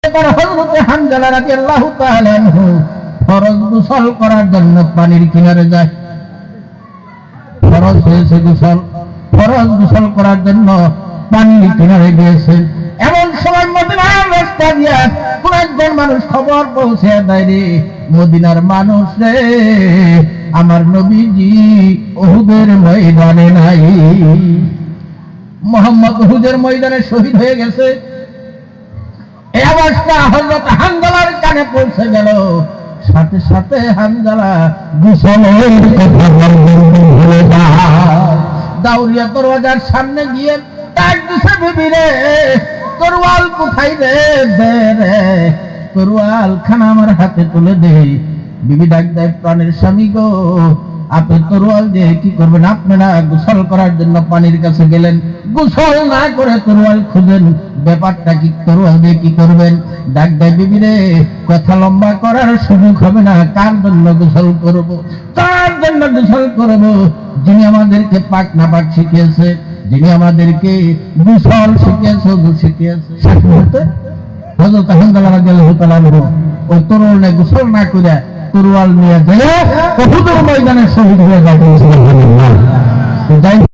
হযরত হামজালা রাদিয়াল্লাহু তাআলা আনহু ফরজ গোসল করার জন্য পানির কিনারে যায়। ফরজ হয়েছে গোসল, ফরজ গোসল করার জন্য পানির কিনারে গিয়েছেন। এমন সময় মদিনার রাস্তা দিয়া কোন একজন মানুষ খবর পৌঁছে দেয়, রে মদিনার মানুষ রে, আমার নবীজি উহুদের ময়দানে নাই, মুহাম্মদ উহুদের ময়দানে শহীদ হয়ে গেছে। এই আওয়াজটা হযরত হামজালার কানে পৌঁছে গেল। সাথে সাথে হামজালা গোসলের কথা ভুলে যায়। দাউরিয়া দরওয়াজার সামনে গিয়ে ডাক দিছে, বিবি রে তরোয়াল কোথায় রে, দে রে তরোয়াল খানা আমার হাতে তুলে দে। বিবি ডাক দেয়, প্রাণের স্বামী গো, আপনি তরোয়াল দিয়ে কি করবেন? আপনারা গোসল করার জন্য পানির কাছে গেলেন, গোসল না করে তরোয়াল খুঁজেন, ব্যাপারটা কি? তরোয়াল দিয়ে কি করবেন? ডাক দেয়, বিবি রে কথা লম্বা করার সুযোগ হবে না। কার জন্য গোসল করব? কার জন্য গোসল করব? যিনি আমাদেরকে পাক না পাক শিখিয়েছে, যিনি আমাদেরকে গোসল শিখিয়েছে, সাথে সাথে হযরত হামজালা রাদিয়াল্লাহু তাআলা আনহু ওই তরোয়ালে গোসল না করে তরোয়াল নিয়ে যায় উহুদের ময়দানে শহীদ হয়ে যায়।